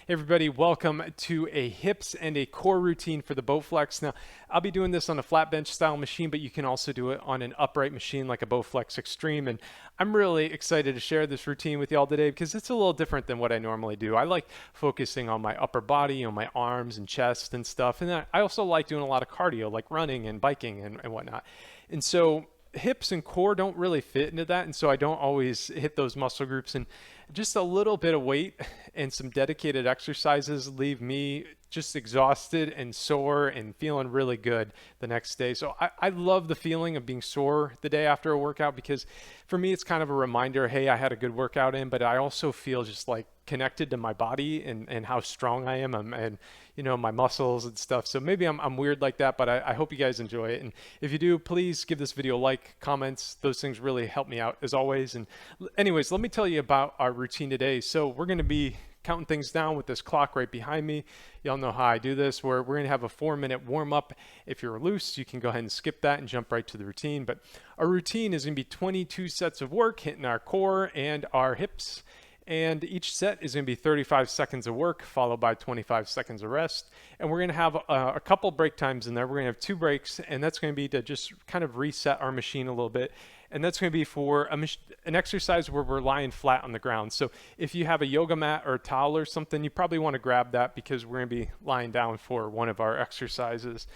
Hey everybody, welcome to a hips and a core routine for the Bowflex. Now, I'll be doing this on a flat bench style machine, but you can also do it on an upright machine like a Bowflex Extreme. And I'm really excited to share this routine with y'all today because it's a little different than what I normally do. I like focusing on my upper body, on my arms and chest and stuff. And then I also like doing a lot of cardio, like running and biking and whatnot. And so hips and core don't really fit into that, and so I don't always hit those muscle groups, and just a little bit of weight and some dedicated exercises leave me just exhausted and sore and feeling really good the next day. So I love the feeling of being sore the day after a workout, because for me it's kind of a reminder, hey, I had a good workout in, but I also feel just like connected to my body and how strong I am, and you know, my muscles and stuff. So maybe I'm weird like that, but I hope you guys enjoy it. And if you do, please give this video a like, comments. Those things really help me out as always. And anyways, let me tell you about our routine today. So we're going to be counting things down with this clock right behind me. Y'all know how I do this, where we're going to have a 4-minute warm up. If you're loose, you can go ahead and skip that and jump right to the routine. But our routine is going to be 22 sets of work hitting our core and our hips. And each set is going to be 35 seconds of work followed by 25 seconds of rest. And we're going to have a couple break times in there. We're going to have 2 breaks, and that's going to be to just kind of reset our machine a little bit. And that's going to be for an exercise where we're lying flat on the ground. So if you have a yoga mat or a towel or something, you probably want to grab that, because we're going to be lying down for one of our exercises.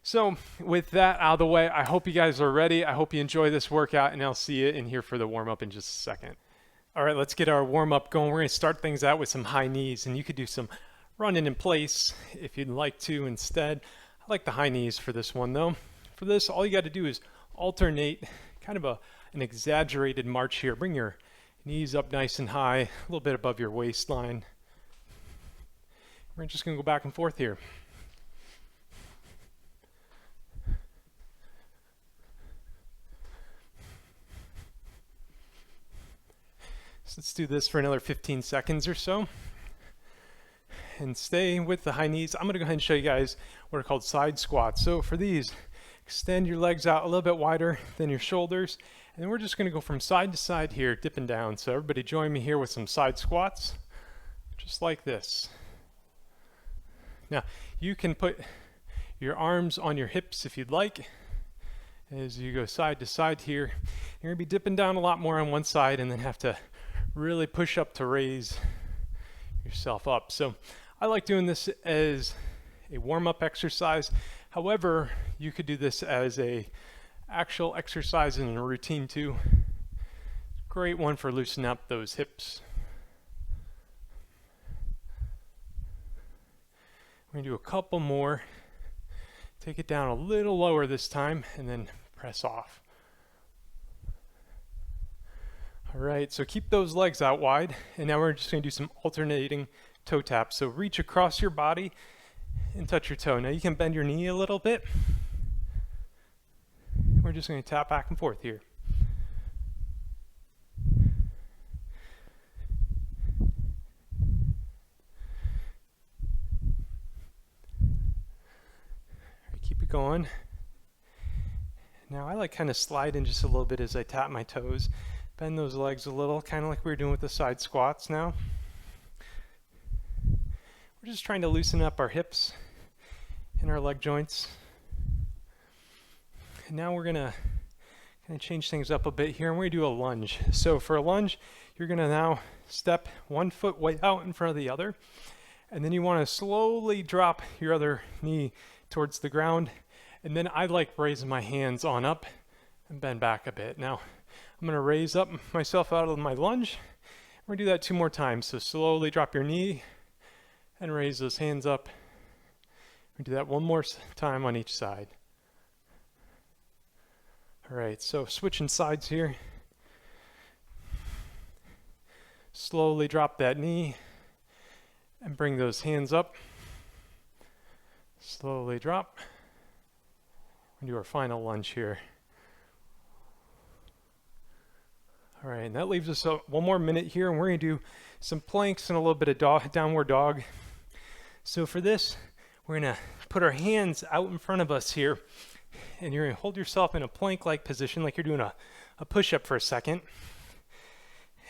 So with that out of the way, I hope you guys are ready. I hope you enjoy this workout, and I'll see you in here for the warm up in just a second. All right, let's get our warm up going. We're going to start things out with some high knees, and you could do some running in place if you'd like to instead. I like the high knees for this one though. For this, all you got to do is alternate kind of an exaggerated march here. Bring your knees up nice and high, a little bit above your waistline. We're just going to go back and forth here. So let's do this for another 15 seconds or so. And stay with the high knees. I'm going to go ahead and show you guys what are called side squats. So for these, extend your legs out a little bit wider than your shoulders. And then we're just going to go from side to side here, dipping down. So everybody join me here with some side squats, just like this. Now, you can put your arms on your hips if you'd like. As you go side to side here, you're going to be dipping down a lot more on one side and then have to really push up to raise yourself up. So I like doing this as a warm-up exercise. However, you could do this as a actual exercise in a routine too. Great one for loosening up those hips. We're going to do a couple more. Take it down a little lower this time and then press off. All right, so keep those legs out wide, and now we're just going to do some alternating toe taps. So reach across your body and touch your toe. Now you can bend your knee a little bit. We're just going to tap back and forth here. All right, keep it going. Now I like kind of slide in just a little bit as I tap my toes. Bend those legs a little, kind of like we were doing with the side squats now. We're just trying to loosen up our hips and our leg joints. And now we're going to kind of change things up a bit here, and we're going to do a lunge. So for a lunge, you're going to now step one foot way out in front of the other, and then you want to slowly drop your other knee towards the ground. And then I like raising my hands on up and bend back a bit. Now, I'm going to raise up myself out of my lunge. We're going to do that 2 more times. So slowly drop your knee and raise those hands up. We'll do that 1 more time on each side. All right, so switching sides here. Slowly drop that knee and bring those hands up. Slowly drop. We'll do our final lunge here. All right, and that leaves us 1 more minute here, and we're going to do some planks and a little bit of downward dog. So for this, we're going to put our hands out in front of us here, and you're going to hold yourself in a plank-like position like you're doing a push-up for a second.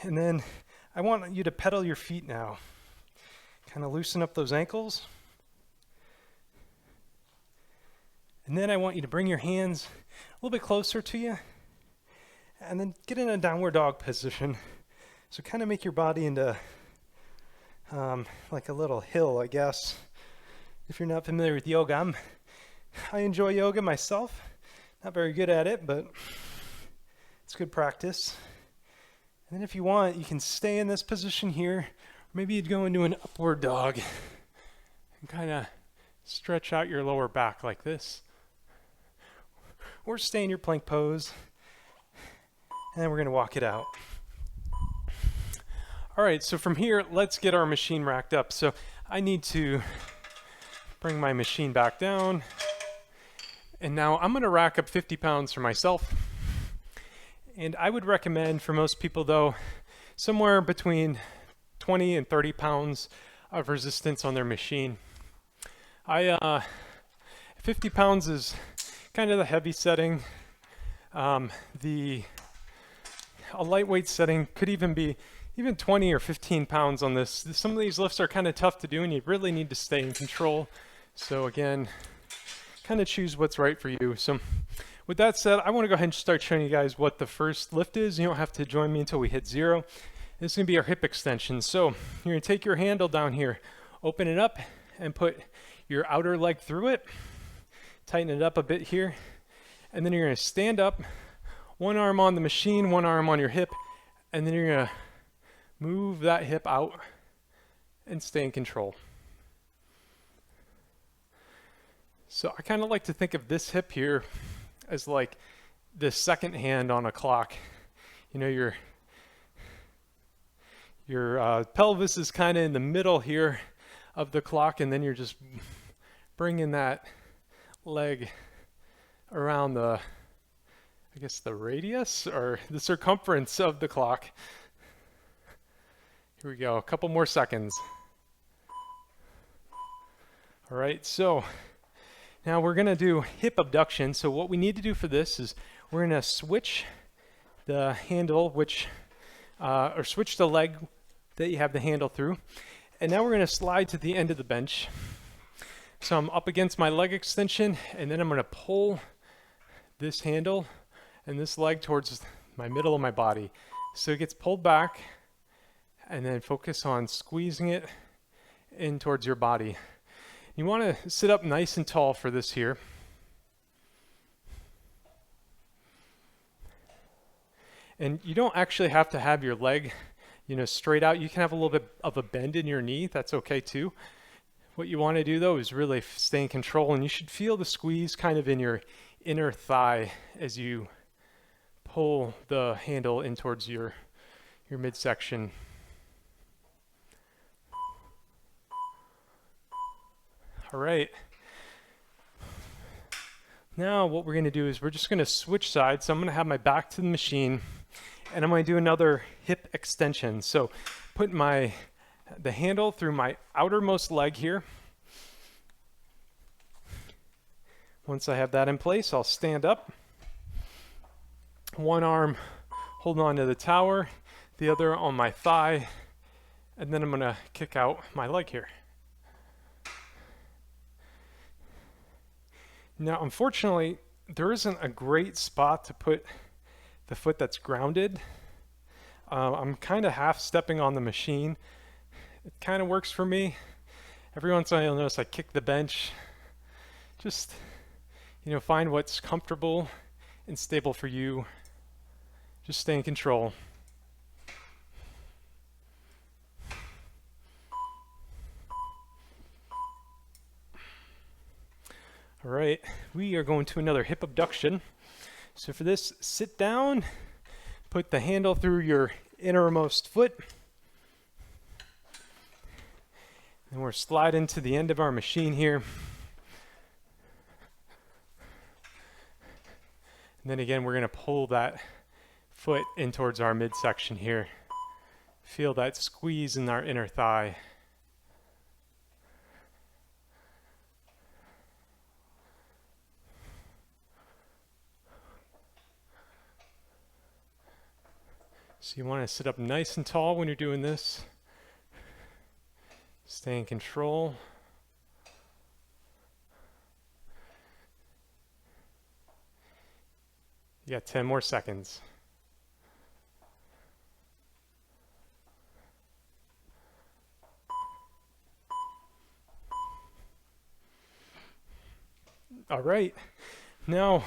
And then I want you to pedal your feet now. Kind of loosen up those ankles. And then I want you to bring your hands a little bit closer to you and then get in a downward dog position. So kind of make your body into like a little hill, I guess. If you're not familiar with yoga, I enjoy yoga myself. Not very good at it, but it's good practice. And then if you want, you can stay in this position here. Or maybe you'd go into an upward dog and kind of stretch out your lower back like this. Or stay in your plank pose. And then we're going to walk it out. All right, so from here, let's get our machine racked up. So I need to bring my machine back down. And now I'm going to rack up 50 pounds for myself. And I would recommend for most people, though, somewhere between 20 and 30 pounds of resistance on their machine. 50 pounds is kind of the heavy setting. A lightweight setting could even be 20 or 15 pounds on this. Some of these lifts are kind of tough to do, and you really need to stay in control. So again, kind of choose what's right for you. So with that said, I want to go ahead and start showing you guys what the first lift is. You don't have to join me until we hit 0. This is going to be our hip extension. So you're going to take your handle down here, open it up, and put your outer leg through it. Tighten it up a bit here. And then you're going to stand up, one arm on the machine, one arm on your hip, and then you're going to move that hip out and stay in control. So I kind of like to think of this hip here as like the second hand on a clock. You know, your pelvis is kind of in the middle here of the clock, and then you're just bringing that leg around the, I guess, the radius or the circumference of the clock. Here we go, a couple more seconds. All right, so now we're gonna do hip abduction. So what we need to do for this is we're gonna switch the handle, or switch the leg that you have the handle through. And now we're gonna slide to the end of the bench. So I'm up against my leg extension, and then I'm gonna pull this handle and this leg towards my middle of my body. So it gets pulled back, and then focus on squeezing it in towards your body. You want to sit up nice and tall for this here. And you don't actually have to have your leg, straight out. You can have a little bit of a bend in your knee. That's okay too. What you want to do though is really stay in control, and you should feel the squeeze kind of in your inner thigh as you pull the handle in towards your midsection. All right. Now what we're going to do is we're just going to switch sides. So I'm going to have my back to the machine, and I'm going to do another hip extension. So put the handle through my outermost leg here. Once I have that in place, I'll stand up. One arm holding on to the tower, the other on my thigh, and then I'm going to kick out my leg here. Now, unfortunately, there isn't a great spot to put the foot that's grounded. I'm kind of half stepping on the machine. It kind of works for me. Every once in a while, you'll notice I kick the bench. Just, find what's comfortable and stable for you. Just stay in control. All right, we are going to another hip abduction. So for this, sit down, put the handle through your innermost foot, and we're sliding to the end of our machine here. And then again, we're going to pull that foot in towards our midsection here. Feel that squeeze in our inner thigh. So you want to sit up nice and tall when you're doing this. Stay in control. You got 10 more seconds. All right, now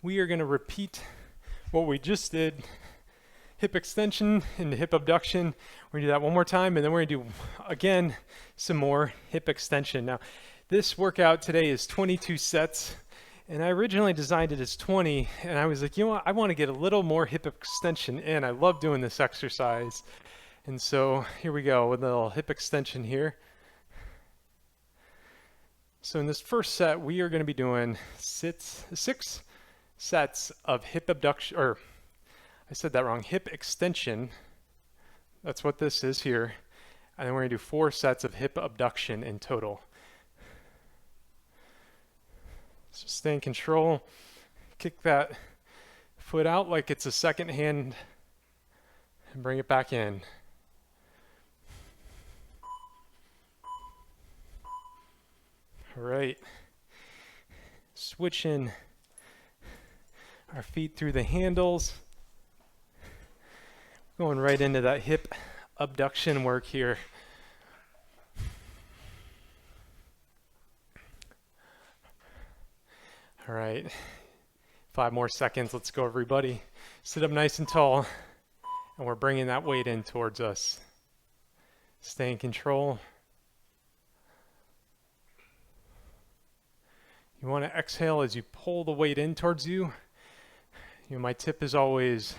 we are going to repeat what we just did. Hip extension into hip abduction. We're going to do that one more time, and then we're going to do, again, some more hip extension. Now, this workout today is 22 sets, and I originally designed it as 20, and I was like, you know what, I want to get a little more hip extension in. I love doing this exercise. And so here we go with a little hip extension here. So in this first set, we are going to be doing six sets of hip abduction, or I said that wrong, hip extension. That's what this is here. And then we're going to do 4 sets of hip abduction in total. So stay in control. Kick that foot out like it's a second hand and bring it back in. All right. Switching our feet through the handles. Going right into that hip abduction work here. All right, 5 more seconds. Let's go, everybody. Sit up nice and tall, and we're bringing that weight in towards us. Stay in control. You want to exhale as you pull the weight in towards you. My tip is always,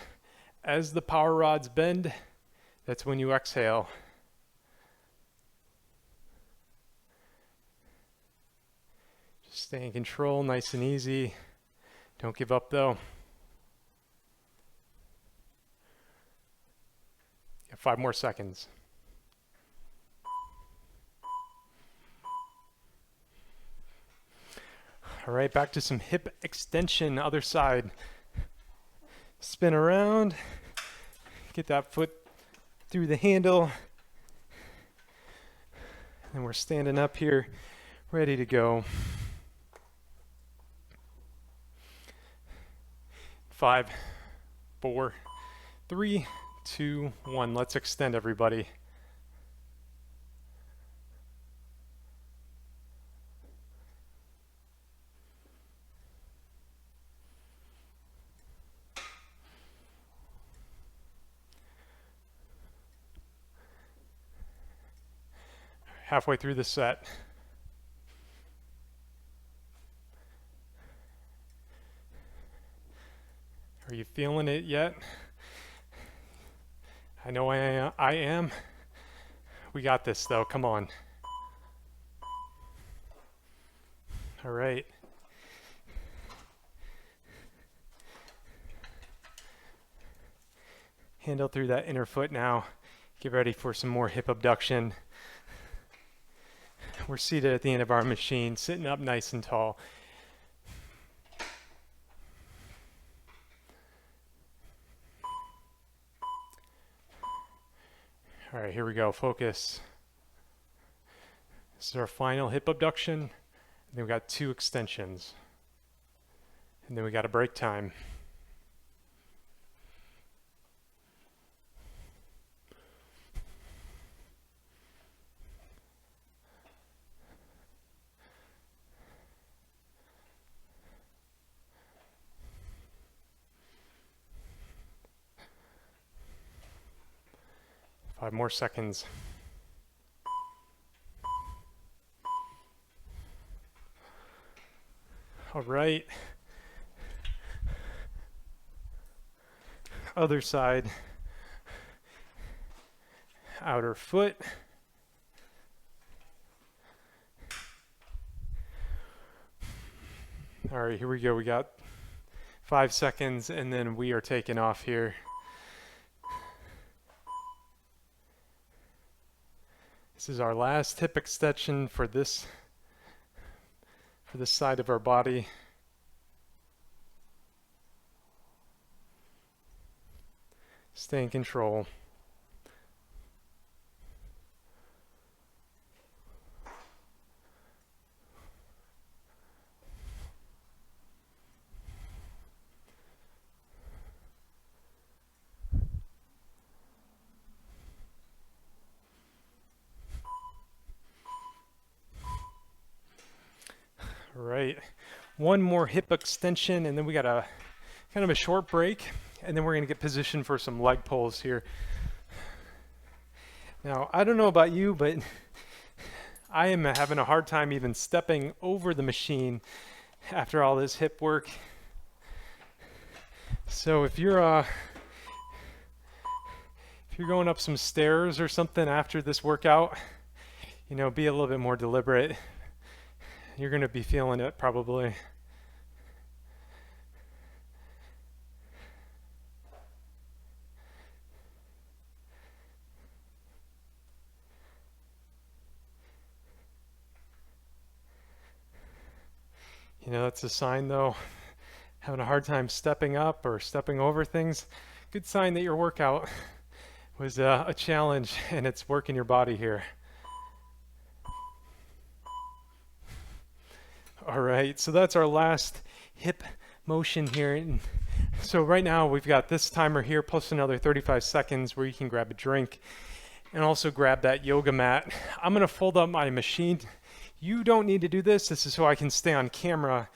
as the power rods bend, that's when you exhale. Just stay in control, nice and easy. Don't give up though. Got 5 more seconds. All right, back to some hip extension, other side. Spin around, get that foot through the handle, and we're standing up here, ready to go. 5, 4, 3, 2, 1. Let's extend, everybody. Halfway through the set. Are you feeling it yet? I know I am. We got this though, come on. All right. Handle through that inner foot now. Get ready for some more hip abduction. We're seated at the end of our machine, sitting up nice and tall. All right, here we go, focus. This is our final hip abduction. And then we got 2 extensions. And then we got a break time. Five more seconds. All right. Other side. Outer foot. All right, here we go. We got 5 seconds, and then we are taking off here. This is our last hip extension for this side of our body. Stay in control. right, one more hip extension, and then we got a kind of a short break, and then we're going to get positioned for some leg pulls here. Now, I don't know about you, but I am having a hard time even stepping over the machine after all this hip work. So if you're going up some stairs or something after this workout, you know, be a little bit more deliberate. You're going to be feeling it probably. You know, that's a sign though, having a hard time stepping up or stepping over things. Good sign that your workout was a challenge and it's working your body here. All right, so that's our last hip motion here. And so right now we've got this timer here plus another 35 seconds where you can grab a drink and also grab that yoga mat. I'm gonna fold up my machine. You don't need to do this. This is so I can stay on camera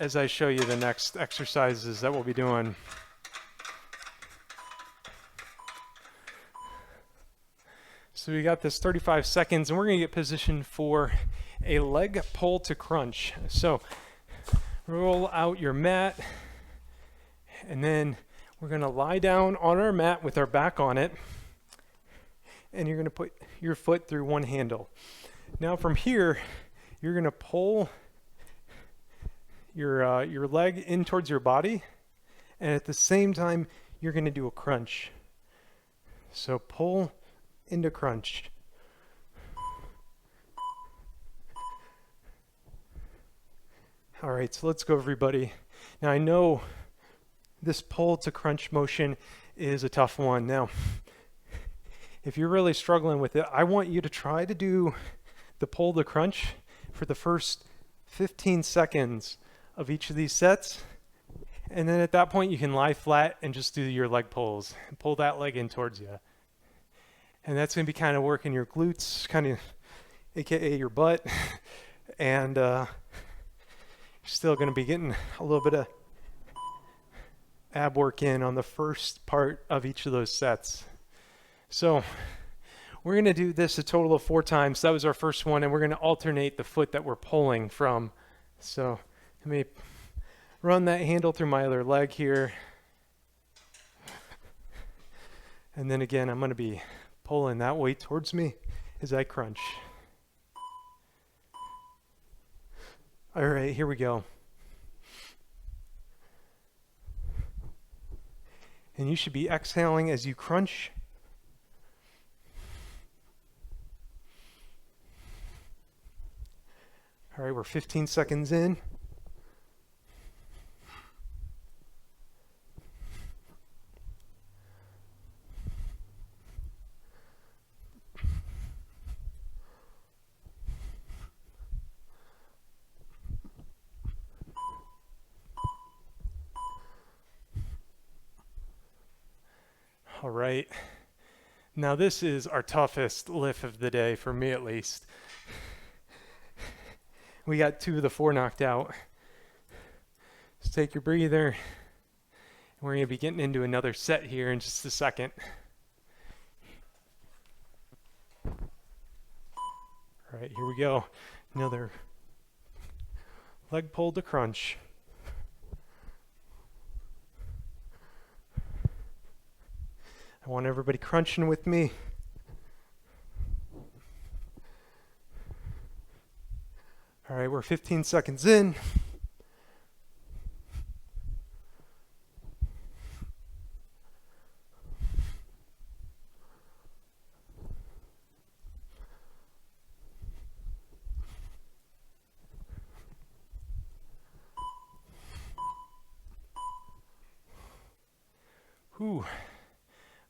as I show you the next exercises that we'll be doing. So we got this 35 seconds and we're gonna get positioned for a leg pull to crunch. So roll out your mat and then we're gonna lie down on our mat with our back on it and you're gonna put your foot through one handle. Now from here, you're gonna pull your leg in towards your body, and at the same time, you're gonna do a crunch. So pull into crunch. All right, so let's go, everybody. Now I know this pull to crunch motion is a tough one. Now, if you're really struggling with it, I want you to try to do the pull to crunch for the first 15 seconds of each of these sets. And then at that point, you can lie flat and just do your leg pulls and pull that leg in towards you. And that's going to be kind of working your glutes, kind of AKA your butt. And you're still going to be getting a little bit of ab work in on the first part of each of those sets. So we're going to do this a total of 4 times. That was our first one, and we're going to alternate the foot that we're pulling from. So let me run that handle through my other leg here. And then again, I'm going to be pulling that weight towards me as I crunch. All right, here we go. And you should be exhaling as you crunch. All right, we're 15 seconds in. All right, now this is our toughest lift of the day, for me at least. We got 2 of the 4 knocked out. Just take your breather. We're going to be getting into another set here in just a second. All right, here we go. Another leg pull to crunch. I want everybody crunching with me. All right, we're 15 seconds in. Whew.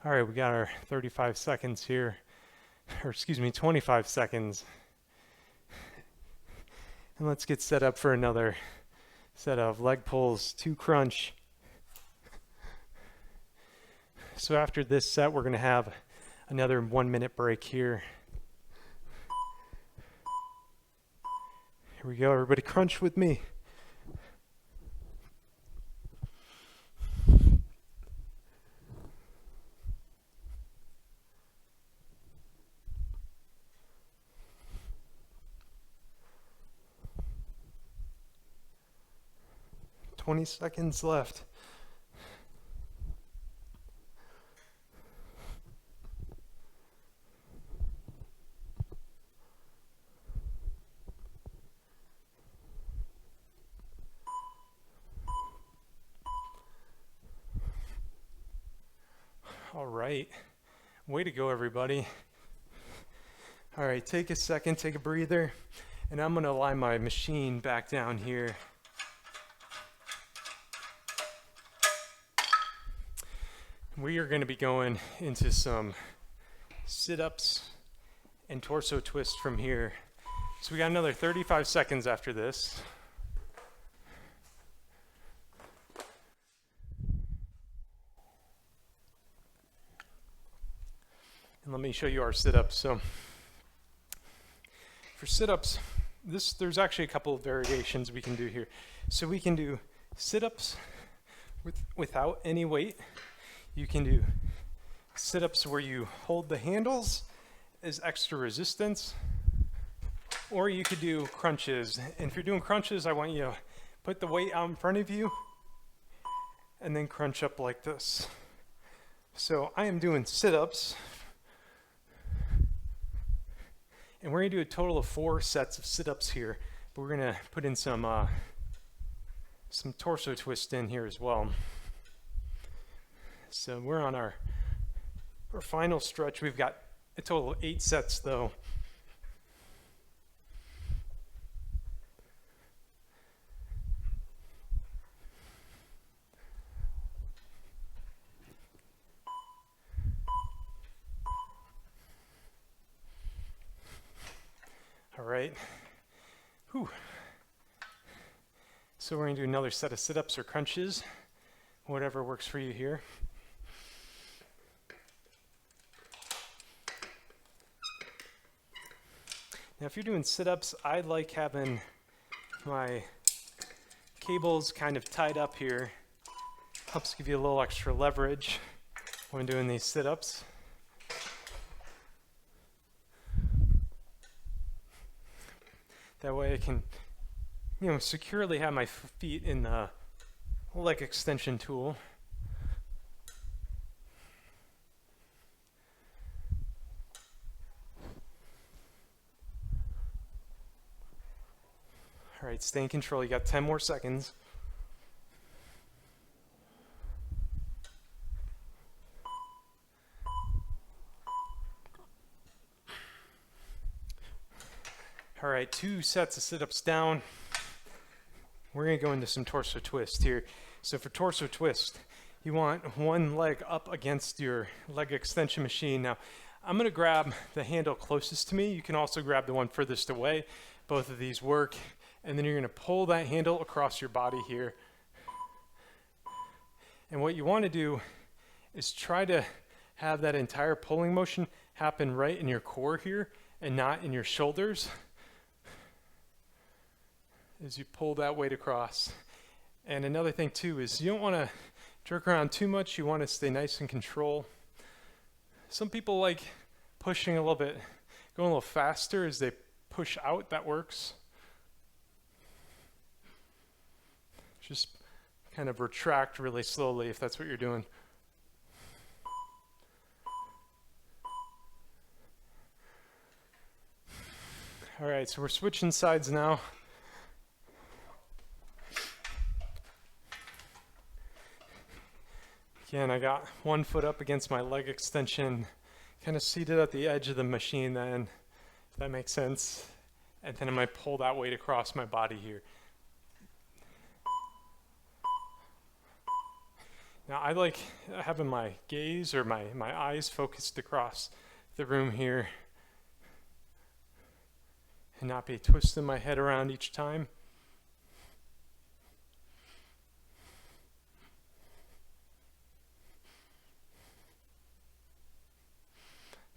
All right, we got our 35 seconds here, or excuse me, 25 seconds. And let's get set up for another set of leg pulls to crunch. So after this set, we're going to have another 1-minute break here. Here we go, everybody crunch with me. 20 seconds left. All right, way to go, everybody. All right, take a second, take a breather, and I'm gonna lie my machine back down here. We are gonna be going into some sit-ups and torso twist from here. So we got another 35 seconds after this. And let me show you our sit-ups. So for sit-ups, there's actually a couple of variations we can do here. So we can do sit-ups without any weight. You can do sit-ups where you hold the handles as extra resistance, or you could do crunches. And if you're doing crunches, I want you to put the weight out in front of you and then crunch up like this. So I am doing sit-ups, and we're gonna do a total of 4 sets of sit-ups here, but we're gonna put in some torso twist in here as well. So we're on our final stretch. We've got a total of 8 sets though. All right. Whew. So we're going to do another set of sit-ups or crunches, whatever works for you here. Now if you're doing sit-ups, I like having my cables kind of tied up here. Helps give you a little extra leverage when doing these sit-ups. That way I can, securely have my feet in the leg extension tool. All right, stay in control. You got 10 more seconds. All right, 2 sets of sit-ups down. We're gonna go into some torso twist here. So for torso twist, you want one leg up against your leg extension machine. Now, I'm gonna grab the handle closest to me. You can also grab the one furthest away. Both of these work. And then you're gonna pull that handle across your body here. And what you wanna do is try to have that entire pulling motion happen right in your core here and not in your shoulders as you pull that weight across. And another thing too is you don't want to jerk around too much. You want to stay nice in control. Some people like pushing a little bit, going a little faster as they push out. That works. Just kind of retract really slowly if that's what you're doing. All right, so we're switching sides now. Again, I got one foot up against my leg extension, kind of seated at the edge of the machine then, if that makes sense. And then I might pull that weight across my body here. Now I like having my gaze or my eyes focused across the room here and not be twisting my head around each time.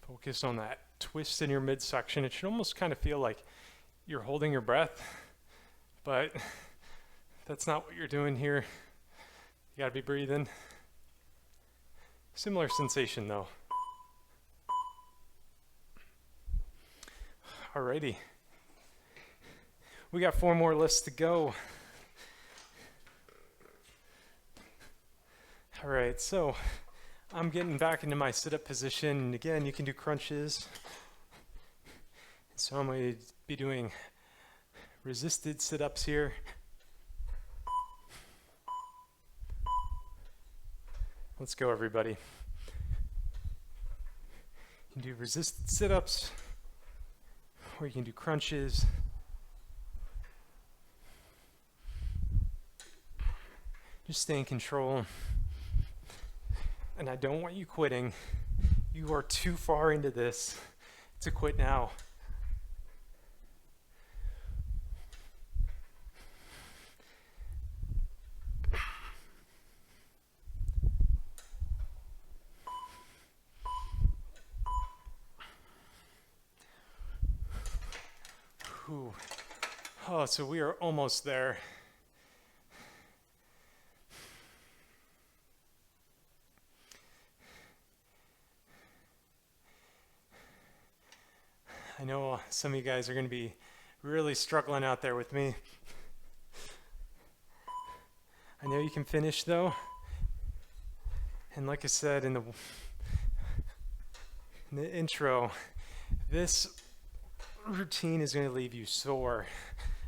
Focus on that twist in your midsection. It should almost kind of feel like you're holding your breath, but that's not what you're doing here. You gotta be breathing. Similar sensation though. Alrighty. We got 4 more lists to go. All right, so I'm getting back into my sit-up position. And again, you can do crunches. So I'm going to be doing resisted sit-ups here. Let's go, everybody. You can do resisted sit-ups, or you can do crunches. Just stay in control. And I don't want you quitting. You are too far into this to quit now. Whew. Oh, so we are almost there. I know some of you guys are going to be really struggling out there with me. I know you can finish though. And like I said in the intro, this routine is going to leave you sore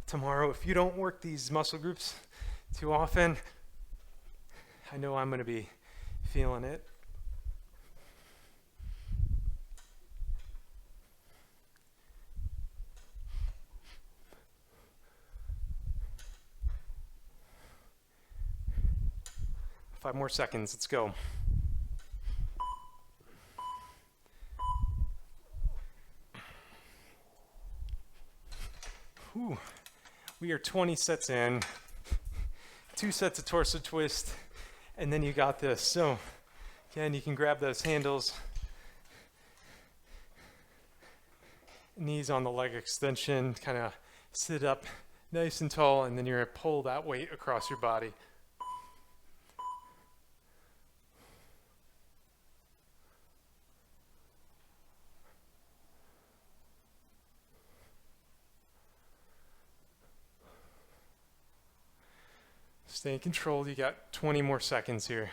tomorrow if you don't work these muscle groups too often. I know I'm going to be feeling it. Five more seconds, let's go. Whew. We are 20 sets in, 2 sets of torso twist, and then you got this. So again, you can grab those handles, knees on the leg extension, kind of sit up nice and tall, and then you're going to pull that weight across your body. Stay in control. You got 20 more seconds here.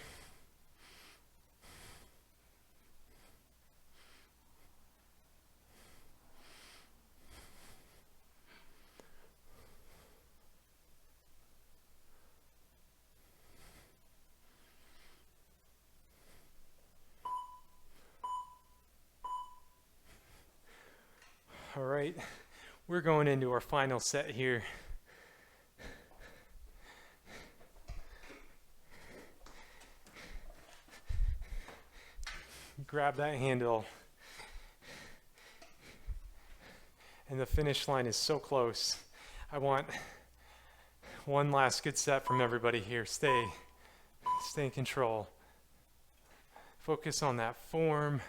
All right, we're going into our final set here. Grab that handle, and the finish line is so close. I want one last good set from everybody here. Stay in control. Focus on that form.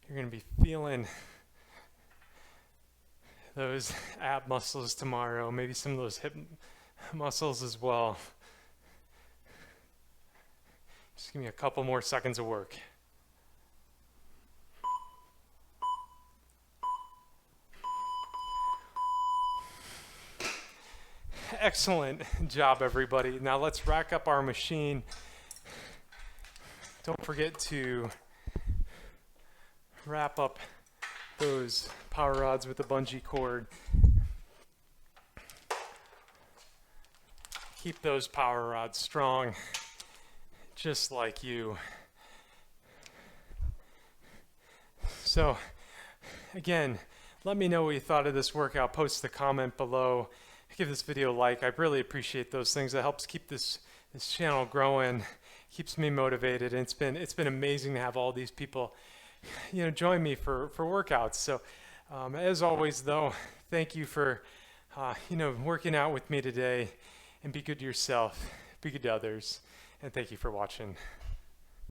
You're going to be feeling those ab muscles tomorrow, maybe some of those hip muscles as well. Just give me a couple more seconds of work. Excellent job, everybody. Now let's rack up our machine. Don't forget to wrap up those power rods with a bungee cord. Keep those power rods strong, just like you. So again, let me know what you thought of this workout. Post a comment below. Give this video a like. I really appreciate those things. It helps keep this channel growing, keeps me motivated, and it's been amazing to have all these people join me for workouts. So as always though, thank you for working out with me today, and be good to yourself, be good to others, and thank you for watching.